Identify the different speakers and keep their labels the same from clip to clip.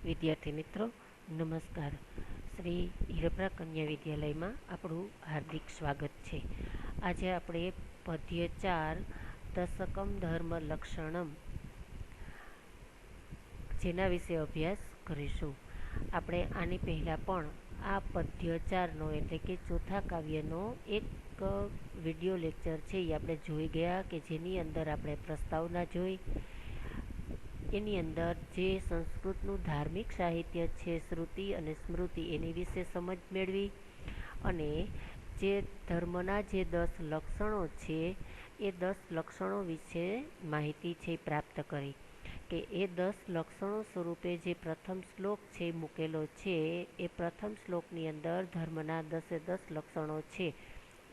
Speaker 1: વિદ્યાર્થી મિત્રો નમસ્કાર. શ્રી હીરપ્રા કન્યા વિદ્યાલયમાં આપણું હાર્દિક સ્વાગત છે. આજે આપણે પદ્ય 4 દશકમ ધર્મ લક્ષણમ જેના વિશે અભ્યાસ કરીશું. આપણે આની પહેલાં પણ આ પદ્ય 4નો એટલે કે ચોથા કાવ્યનો એક વિડીયો લેક્ચર છે એ આપણે જોઈ ગયા કે જેની અંદર આપણે પ્રસ્તાવના જોઈ. એની અંદર જે સંસ્કૃતનું ધાર્મિક સાહિત્ય છે શ્રુતિ અને સ્મૃતિ એની વિશે સમજ મેળવી અને જે ધર્મના જે 10 લક્ષણો છે એ 10 લક્ષણો વિશે માહિતી છે પ્રાપ્ત કરી કે એ 10 લક્ષણો સ્વરૂપે જે પ્રથમ શ્લોક છે મૂકેલો છે એ પ્રથમ શ્લોકની અંદર ધર્મના 10 લક્ષણો છે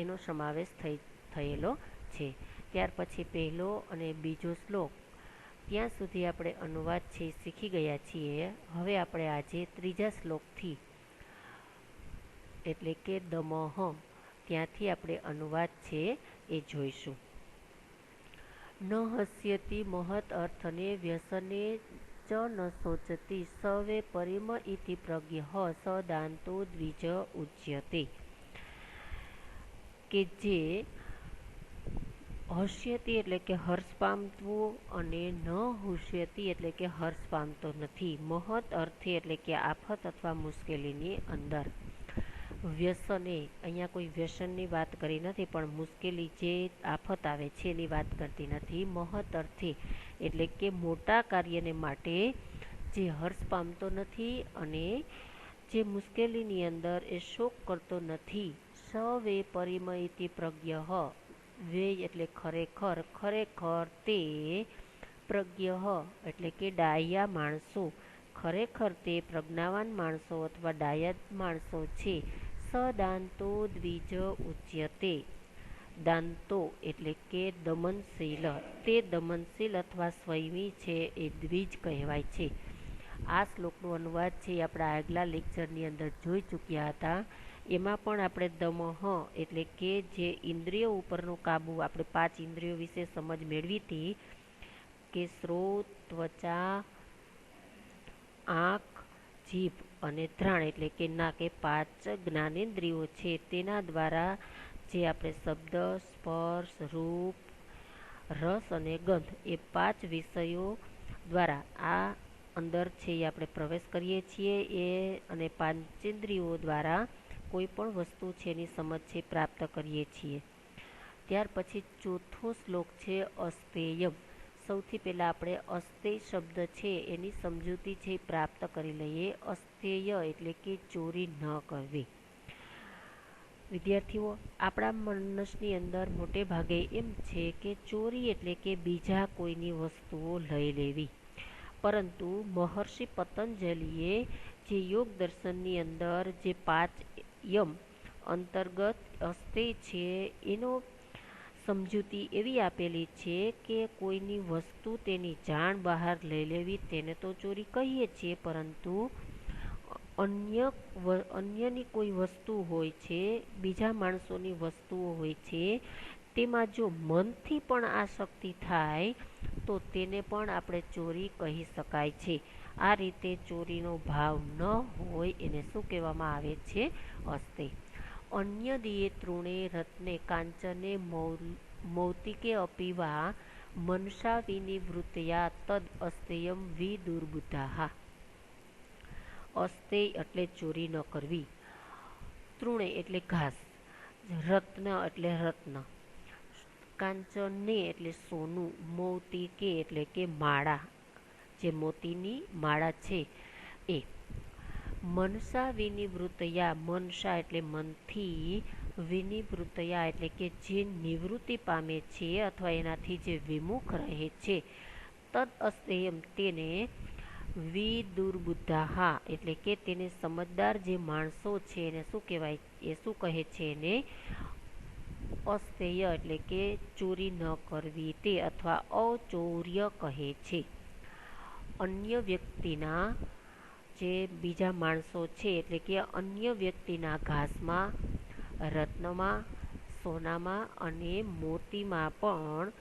Speaker 1: એનો સમાવેશ થયેલો છે. ત્યાર પછી પહેલો અને બીજો શ્લોક ત્યાં સુધી આપણે અનુવાદ છે શીખી ગયા છીએ. હવે આપણે આજે ત્રીજા શ્લોકથી એટલે કે દમઃ ત્યાંથી આપણે અનુવાદ છે એ જોઈશું. ન હસ્યતિ મહત અર્થને વ્યસને ચ ન શોચતી સવે પરિમ ઇતિ પ્રજ્ઞ સદાંતો દ્વિજ ઉચ્યતે. કે જે હસ્યતી એટલે કે હર્ષ પામવું અને ન હુષ્યતી એટલે કે હર્ષ પામતો નથી. મહત અર્થે એટલે કે આફત અથવા મુશ્કેલીની અંદર. વ્યસને અહીંયા કોઈ વ્યસનની વાત કરી નથી પણ મુશ્કેલી જે આફત આવે છે એની વાત કરતી નથી. મહત અર્થે એટલે કે મોટા કાર્યને માટે જે હર્ષ પામતો નથી અને જે મુશ્કેલીની અંદર એ શોક કરતો નથી. સવે પરિમયતિ પ્રજ્ઞ વે એટલે ખરેખર ખરેખર તે પ્રજ્ઞ એટલે કે ડાયા માણસો ખરેખર તે પ્રજ્ઞાવાન માણસો અથવા ડાયા માણસો છે. સદાંતો દ્વિજ ઉચ્યતે. દાંતો એટલે કે દમનશીલ તે દમનશીલ અથવા સ્વયમી છે એ દ્વિજ કહેવાય છે. આ શ્લોકનો અનુવાદ છે આપણા આગલા લેક્ચરની અંદર જોઈ ચૂક્યા હતા. એમાં પણ આપણે દમઃ એટલે કે જે ઇન્દ્રિયો ઉપરનો કાબુ આપણે 5 ઇન્દ્રિયો વિશે સમજ મેળવી હતી કે શ્રોત ત્વચા આંખ જીભ અને ઘ્રાણ એટલે કે નાક એ 5 જ્ઞાનેન્દ્રિયો છે. તેના દ્વારા જે આપણે શબ્દ સ્પર્શ રૂપ રસ અને ગંધ એ 5 વિષયો દ્વારા આ અંદર છે એ આપણે પ્રવેશ કરીએ છીએ એ અને પાંચેન્દ્રિયો દ્વારા કોઈ પણ વસ્તુ છે એની સમજ છે પ્રાપ્ત કરીએ છીએ. ત્યાર પછી ચોથો શ્લોક છે અસ્તેયમ. સૌથી પહેલાં આપણે અસ્તેય શબ્દ છે એની સમજૂતી છે પ્રાપ્ત કરી લઈએ. અસ્તેય એટલે કે ચોરી ન કરવી. વિદ્યાર્થીઓ આપણા મનસની અંદર મોટે ભાગે એમ છે કે ચોરી એટલે કે બીજા કોઈની વસ્તુઓ લઈ લેવી. પરંતુ મહર્ષિ પતંજલિએ જે યોગ દર્શનની અંદર જે 5 યમ અંતર્ગત અસ્તેય છે એનો સમજૂતી એવી આપેલી છે કે કોઈની વસ્તુ તેની જાણ બહાર લઈ લેવી તેને તો ચોરી કહીએ છીએ, પરંતુ અન્યની કોઈ વસ્તુ હોય છે બીજા માણસોની વસ્તુઓ હોય છે તેમાં જો મનથી પણ આસક્તિ થાય તો તેને પણ આપણે ચોરી કહી શકાય છે. આ રીતે ચોરીનો ભાવ ન હોય એને શું કહેવામાં આવે છે? અસ્તેય. અન્ય દિયે તૃણે રત્ને કાંચને મૌતિકે અપીવા મનસા વિનિવૃત્તયા તદ અસ્તેયમ વિદુર્બુદ્ધાઃ. અસ્તેય એટલે ચોરી ન કરવી. તૃણે એટલે ઘાસ, રત્ન એટલે રત્ન, કાંચને એટલે સોનું, મૌતિકે એટલે કે માળા જે મોતીની માળા છે એ. મનસા વિનિવૃત્તયા મનસા એટલે મનથી, વિનિવૃત્તયા એટલે કે જે નિવૃત્તિ પામે છે અથવા એનાથી જે વિમુખ રહે છે. તદ અસ્તેયમ તેને વિદુર્બુદ્ધાઃ એટલે કે તેને સમજદાર જે માણસો છે એને શું કહેવાય એ શું કહે છે એને અસ્તેય એટલે કે ચોરી ન કરવી તે અથવા અચૌર્ય કહે છે. અન્ય વ્યક્તિના જે બીજા માણસો છે એટલે કે અન્ય વ્યક્તિના ઘાસમાં, રત્નમાં, સોનામાં અને મોતીમાં પણ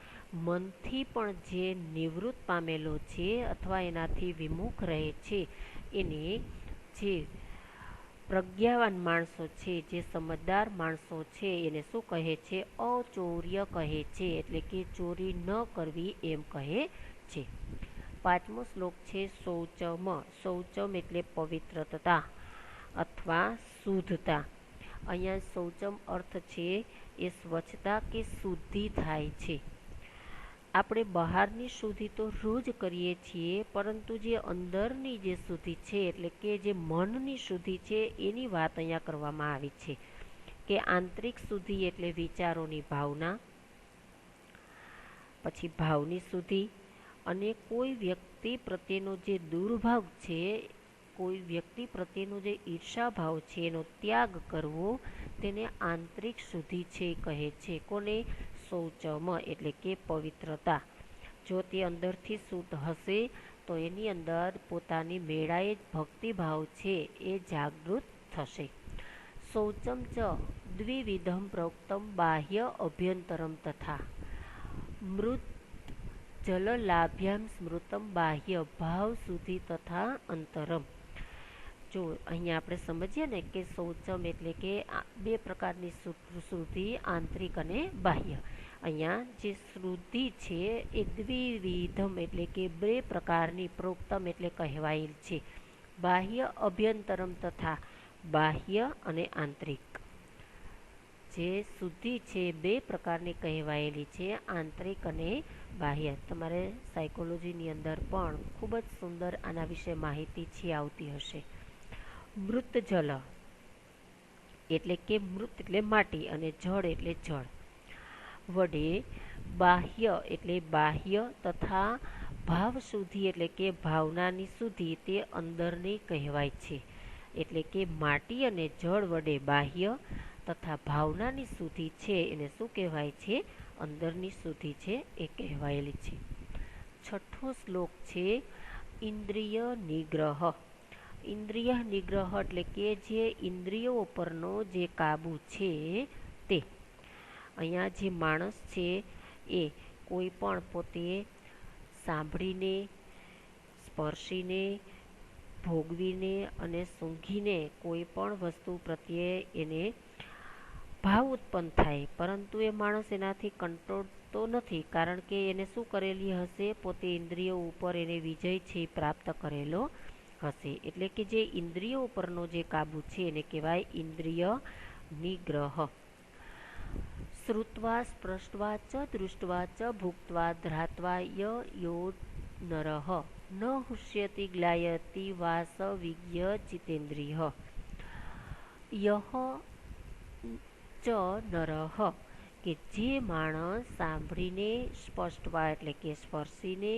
Speaker 1: મનથી પણ જે નિવૃત્ત પામેલો છે અથવા એનાથી વિમુખ રહે છે એને જે પ્રજ્ઞાવાન માણસો છે, જે સમજદાર માણસો છે, એને શું કહે છે? અચૌર્ય કહે છે, એટલે કે ચોરી ન કરવી એમ કહે છે. પાંચમો શ્લોક છે શૌચમ. શૌચમ એટલે પવિત્રતા અથવા શુદ્ધતા. અહીંયા શૌચમ અર્થ છે એ સ્વચ્છતા કે શુદ્ધિ થાય છે. આપણે બહારની શુદ્ધિ તો રોજ કરીએ છીએ, પરંતુ જે અંદરની જે શુદ્ધિ છે, એટલે કે જે મનની શુદ્ધિ છે, એની વાત અહીંયા કરવામાં આવી છે. કે આંતરિક શુદ્ધિ એટલે વિચારોની ભાવના, પછી ભાવની શુદ્ધિ, અને કોઈ વ્યક્તિ પ્રત્યેનો જે દુર્ભાવ છે, કોઈ વ્યક્તિ પ્રત્યેનો જે ઈર્ષાભાવ છે, એનો ત્યાગ કરવો, તેને આંતરિક શુદ્ધિ છે કહે છે. કોને? શૌચમ એટલે કે પવિત્રતા. જો તે અંદરથી શુદ્ધ હશે તો એની અંદર પોતાની મેળાએ જ ભક્તિભાવ છે એ જાગૃત થશે. શૌચમ ચ દ્વિવિધમ પ્રોક્તમ બાહ્ય અભ્યંતરમ તથા મૃત જલલાભ્યામ સ્મૃતમ બાહ્ય ભાવ શુદ્ધિ તથા અંતરમ. જો અહીંયા આપણે સમજીએ ને કે શૌચમ એટલે કે બે પ્રકારની શુદ્ધિ, આંતરિક અને બાહ્ય. અહીંયા જે શુદ્ધિ છે એ દ્વિવિધમ એટલે કે બે પ્રકારની, પ્રોક્તમ એટલે કહેવાયેલ છે. બાહ્ય અભ્યંતરમ તથા બાહ્ય અને આંતરિક. જે શુદ્ધિ છે બે પ્રકારની કહેવાયેલી છે, આંતરિક અને બાહ્ય. તમારે સાયકોલોજીની અંદર પણ ખૂબ જ સુંદર આના વિશે માહિતી છે આવતી હશે. મૃત જલ એટલે કે મૃત એટલે માટી અને જળ એટલે જળ વડે બાહ્ય એટલે બાહ્ય તથા ભાવ શુદ્ધિ એટલે કે ભાવનાની શુદ્ધિ તે અંદરની કહેવાય છે. એટલે કે માટી અને જળ વડે બાહ્ય તથા ભાવનાની શુદ્ધિ છે એને શું કહેવાય છે? અંદરની શુદ્ધિ છે એ કહેવાયેલી છે. છઠ્ઠો શ્લોક છે ઇન્દ્રિય નિગ્રહ. ઇન્દ્રિય નિગ્રહ એટલે કે જે ઇન્દ્રિયો પરનો જે કાબુ છે તે. અહીંયા જે માણસ છે એ કોઈ પણ પોતે સાંભળીને, સ્પર્શીને, ભોગવીને અને સૂંઘીને કોઈ પણ વસ્તુ પ્રત્યે એને ભાવ ઉત્પન્ન થાય, પરંતુ એ માણસ એનાથી કંટ્રોલ તો નથી, કારણ કે એને શું કરેલી હશે? પોતે ઇન્દ્રિયો ઉપર એને વિજય છે પ્રાપ્ત કરેલો હશે. એટલે કે જે ઇન્દ્રિયો ઉપરનો જે કાબુ છે એને કહેવાય ઇન્દ્રિય નિગ્રહ. શ્રુત્વા સ્પૃષ્ટવા ચ દૃષ્ટવા ચ ભુક્ત્વા ધ્રાત્વા યો નરઃ ન હુષ્યતિ ગ્લાયતિ વાસ વિજ્ઞ ચિતેન્દ્રિય યહ ચ નરઃ. કે જે માણસ સાંભળીને, સ્પષ્ટવા એટલે કે સ્પર્શીને,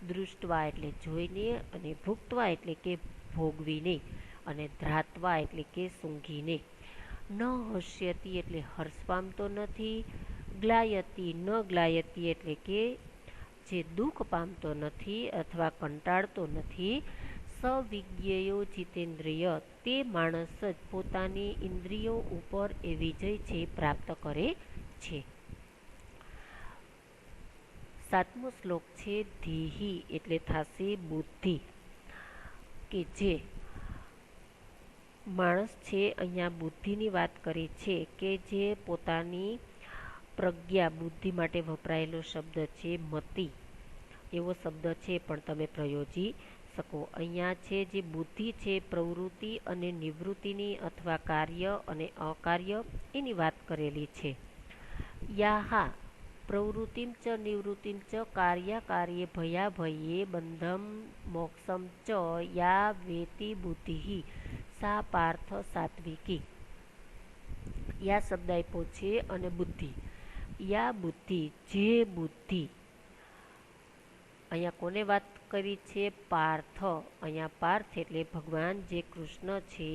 Speaker 1: દૃષ્ટવા એટલે જોઈને, અને ભુક્ત્વા એટલે કે ભોગવીને, અને ધ્રાત્વા એટલે કે સૂંઘીને, ન હસ્યતિ એટલે હર્ષ પામતો નથી, ગ્લાયતિ ન ગ્લાયતિ એટલે કે જે દુઃખ પામતો નથી અથવા કંટાળતો નથી, સવિજ્ઞેયો જીતેન્દ્રિય તે માણસ જ પોતાની ઇન્દ્રિયો ઉપર એ વિજય છે પ્રાપ્ત કરે છે. સાતમો શ્લોક છે ધીહી એટલે થશે બુદ્ધિ. કે જે માણસ છે અહીંયા બુદ્ધિની વાત કરી છે, કે જે પોતાની પ્રજ્ઞા, બુદ્ધિ માટે વપરાયેલો શબ્દ છે મતિ એવો શબ્દ છે, પણ તમે પ્રયોજી શકો. અહીંયા છે જે બુદ્ધિ છે પ્રવૃત્તિ અને નિવૃત્તિની અથવા કાર્ય અને અકાર્ય એની વાત કરેલી છે. યાહા પ્રવૃત્તિમ ચ નિવૃત્તિમ ચ કાર્ય ભયા ભયે બંધમ મોક્ષમ ચ યા વેતી બુદ્ધિ સા પાર્થ સાત્વિકી. યા શબ્દ આપ્યો છે અને બુદ્ધિ. યા બુદ્ધિ જે બુદ્ધિ. અહીંયા કોને વાત કરી છે? પાર્થ. અહીંયા પાર્થ એટલે ભગવાન જે કૃષ્ણ છે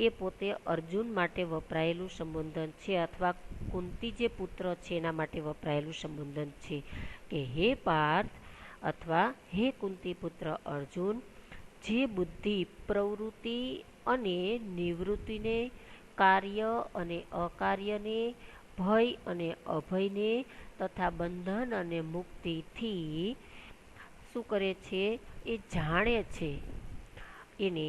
Speaker 1: એ પોતે અર્જુન માટે વપરાયેલું સંબોધન છે, અથવા કુંતી જે પુત્ર છે એના માટે વપરાયેલું સંબોધન છે. કે હે પાર્થ અથવા હે કુંતી પુત્ર અર્જુન, જે બુદ્ધિ પ્રવૃત્તિ અને નિવૃત્તિને, કાર્ય અને અકાર્યને, ભય અને અભયને તથા બંધન અને મુક્તિથી શું કરે છે? એ જાણે છે. એને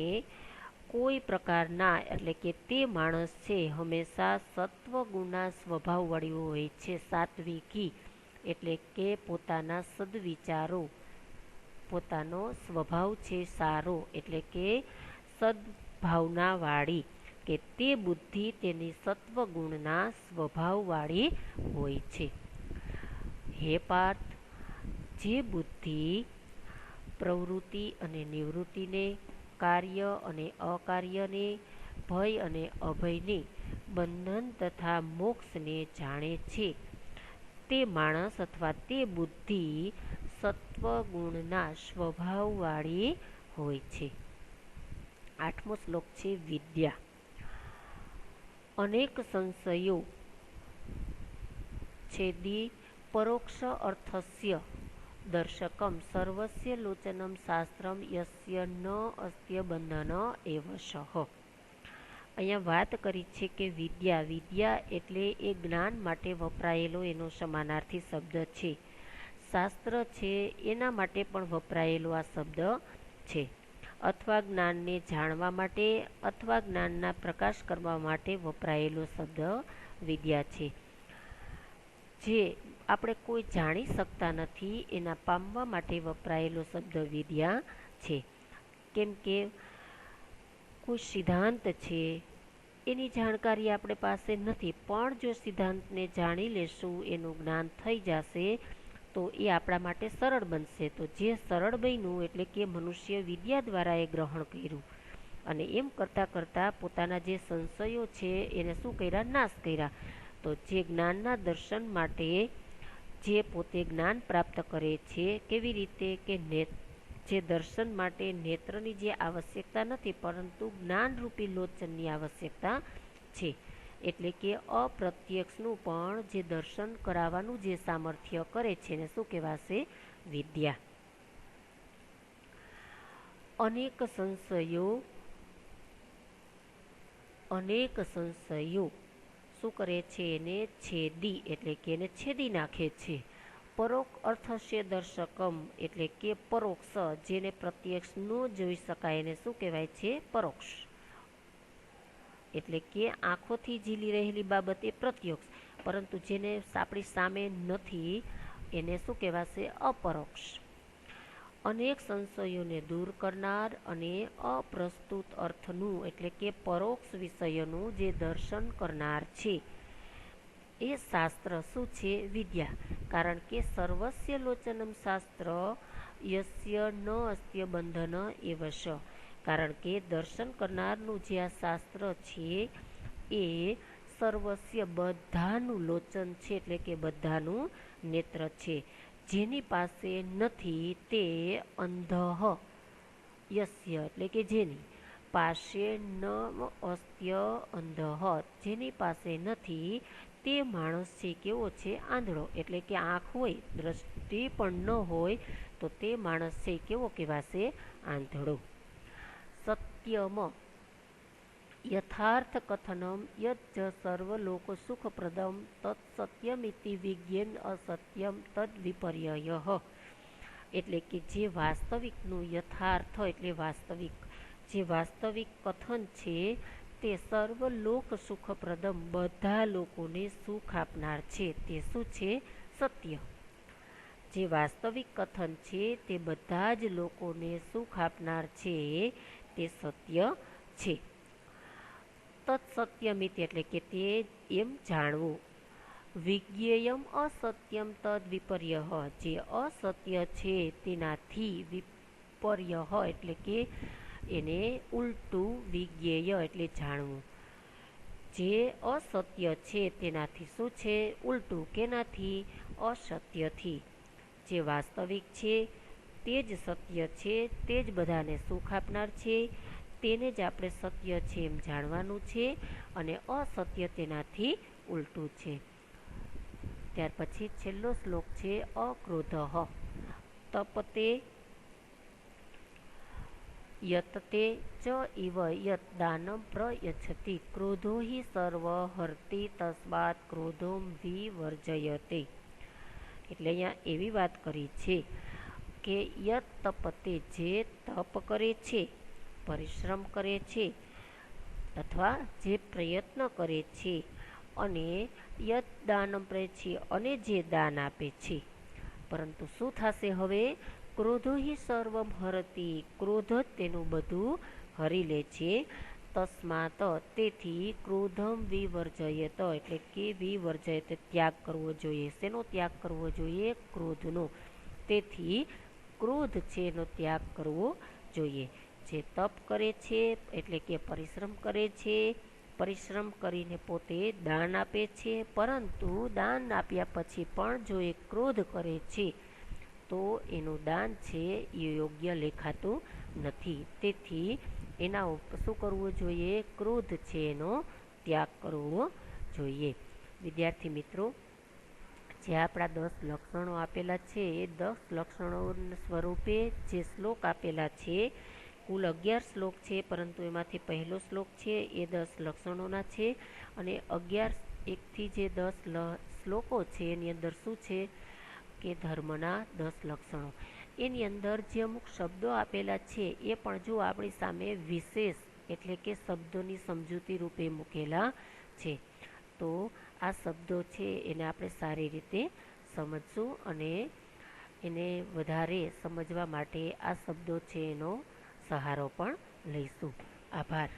Speaker 1: કોઈ પ્રકારના એટલે કે તે માણસ છે હંમેશા સત્વગુણના સ્વભાવવાળો હોય છે. સાત્વિકી એટલે કે પોતાના સદવિચારો, પોતાનો સ્વભાવ છે સારો એટલે કે સદભાવનાવાળી, કે તે બુદ્ધિ તેની સત્વગુણના સ્વભાવવાળી હોય છે. હે પાર્થ, જે બુદ્ધિ પ્રવૃત્તિ અને નિવૃત્તિને, કાર્ય અને અકાર્યને, ભય અને અભયને, બંધન તથા મોક્ષને જાણે છે, તે માણસ અથવા તે બુદ્ધિ સત્વગુણના સ્વભાવવાળી હોય છે. 8મો શ્લોક છે વિદ્યા. અનેક સંશયો છેદી પરોક્ષ અર્થસ્ય દર્શકમ સર્વસ્ય લોચનમ શાસ્ત્રમ યસ્ય ન અસ્ત્ય બંધન એવશ. અહીંયા વાત કરી છે કે વિદ્યા, વિદ્યા એટલે એ જ્ઞાન માટે વપરાયેલો એનો સમાનાર્થી શબ્દ છે. શાસ્ત્ર છે એના માટે પણ વપરાયેલો આ શબ્દ છે. અથવા જ્ઞાનને જાણવા માટે અથવા જ્ઞાનના પ્રકાશ કરવા માટે વપરાયેલો શબ્દ વિદ્યા છે. જે આપણે કોઈ જાણી શકતા નથી એના પામવા માટે વપરાયેલો શબ્દ વિદ્યા છે. કેમ કે કોઈ સિદ્ધાંત છે એની જાણકારી આપણે પાસે નથી, પણ જો સિદ્ધાંતને જાણી લેશું, એનું જ્ઞાન થઈ જશે તો એ આપણા માટે સરળ બનશે. તો જે સરળ બન્યું એટલે કે મનુષ્ય વિદ્યા દ્વારા એ ગ્રહણ કર્યું અને એમ કરતાં કરતાં પોતાના જે સંશયો છે એને શું કર્યા? નાશ કર્યા. તો જે જ્ઞાનના દર્શન માટે જે પોતે જ્ઞાન પ્રાપ્ત કરે છે, કેવી રીતે કે જે દર્શન માટે નેત્રની જે આવશ્યકતા નથી પરંતુ જ્ઞાનરૂપી લોચનની આવશ્યકતા છે. એટલે કે અપ્રત્યક્ષનું પણ જે દર્શન કરાવવાનું જે સામર્થ્ય કરે છે ને શું કહેવાશે? વિદ્યા. અનેક સંશયો શું કરે છે? એને છેદી એટલે કે એને છેદી નાખે છે. પરોક્ષ અર્થસ્ય દર્શકમ એટલે કે પરોક્ષ, જેને પ્રત્યક્ષ ન જોઈ શકાય એને શું કહેવાય છે? પરોક્ષ. એટલે કે આંખોથી ઝીલી રહેલી બાબત એ પ્રત્યક્ષ, પરંતુ જેને આપણી સામે નથી એને શું કહેવાશે? અપરોક્ષ. અનેક સંશયોને દૂર કરનાર અને અપ્રસ્તુત અર્થનું એટલે કે પરોક્ષ વિષયનું જે દર્શન કરનાર છે એ શાસ્ત્ર શું છે? વિદ્યા. કારણ કે સર્વસ્ય લોચનમ શાસ્ત્ર યસ્ય ન અસ્ત્ય બંધન એવશ. કારણ કે દર્શન કરનારનું જે આ શાસ્ત્ર છે એ સર્વસ્ય બધાનું લોચન છે એટલે કે બધાનું નેત્ર છે. જેની પાસે નથી તે અંધઃ યસ્ય એટલે કે જેની પાસે ન અસ્ત્ય અંધઃ, જેની પાસે નથી તે માણસ છે કેવો છે? આંધળો. એટલે કે આંખ હોય, દ્રષ્ટિ પણ ન હોય તો તે માણસ છે કેવો કહેવાશે? આંધળો. સત્યમ યથાર્થ કથનમ યજ્જ સર્વલોક સુખપ્રદમ તત્સત્યમિતિ વિજ્ઞેન અસત્યમ તદ વિપર્યયઃ. એટલે કે જે વાસ્તવિકનું યથાર્થ એટલે વાસ્તવિક, જે વાસ્તવિક કથન છે તે સર્વલોક સુખપ્રદમ બધા લોકોને સુખ આપનાર છે. તે શું છે? સત્ય. જે વાસ્તવિક કથન છે તે બધા જ લોકોને સુખ આપનાર છે તે સત્ય છે. તત્સત્યમિત એટલે કે તે એમ જાણવું. વિજ્ઞેયમ અસત્યમ તદ વિપર્ય, જે અસત્ય છે તેનાથી વિપર્ય એટલે કે એને ઉલટું, વિજ્ઞેય એટલે જાણવું. જે અસત્ય છે તેનાથી શું છે? ઉલટું. કેનાથી? અસત્યથી. જે વાસ્તવિક છે તે જ સત્ય છે, તે જ બધાને સુખ આપનાર છે, તેને જ આપણે સત્ય છે એમ જાણવાનું છે અને અસત્ય તેનાથી ઉલટું છે. ત્યાર પછી છેલ્લો શ્લોક છે અક્રોધઃ. તપતે યતતે ચ ઇવ યત દાનમ પ્રયચ્છતિ ક્રોધો હિ સર્વ હર્તિ તસ્માત ક્રોધોમ વિવર્જયતે. એટલે અહીંયા એવી વાત કરી છે કે યત તપતે, જે તપ કરે છે, પરિશ્રમ કરે છે અથવા જે પ્રયત્ન કરે છે, અને યત દાનમ પ્રયચ્છે અને જે દાન આપે છે. પરંતુ શું થશે હવે? ક્રોધો હિ સર્વમ હરતી, ક્રોધ જ તેનું બધું હરી લે છે. તસ્માત તેથી ક્રોધમ વિવર્જયત એટલે કે વિવર્જયત ત્યાગ કરવો જોઈએ. શેનો ત્યાગ કરવો જોઈએ? ક્રોધનો. તેથી ક્રોધ છે એનો ત્યાગ કરવો જોઈએ. જે તપ કરે છે એટલે કે પરિશ્રમ કરે છે, પરિશ્રમ કરીને પોતે દાન આપે છે, પરંતુ દાન આપ્યા પછી પણ જો એ ક્રોધ કરે છે તો એનું દાન છે એ યોગ્ય લેખાતું નથી. તેથી એના ઉપર શું કરવું જોઈએ? ક્રોધ છે એનો ત્યાગ કરવો જોઈએ. વિદ્યાર્થી મિત્રો, જે આપણા 10 લક્ષણો આપેલા છે એ 10 લક્ષણો સ્વરૂપે જે શ્લોક આપેલા છે, કુલ 11 શ્લોક છે, પરંતુ એમાંથી પહેલો શ્લોક છે એ 10 લક્ષણોના છે. અને 11 એકથી જે 10 શ્લોકો છે એની અંદર શું છે કે ધર્મના 10 લક્ષણો. એની અંદર જે અમુક શબ્દો આપેલા છે એ પણ જો આપણી સામે વિશેષ એટલે કે શબ્દોની સમજૂતી રૂપે મૂકેલા છે. તો આ શબ્દો છે એને આપણે સારી રીતે સમજશું અને એને વધારે સમજવા માટે આ શબ્દો છે એનો સહારો પણ લઈશું. આભાર.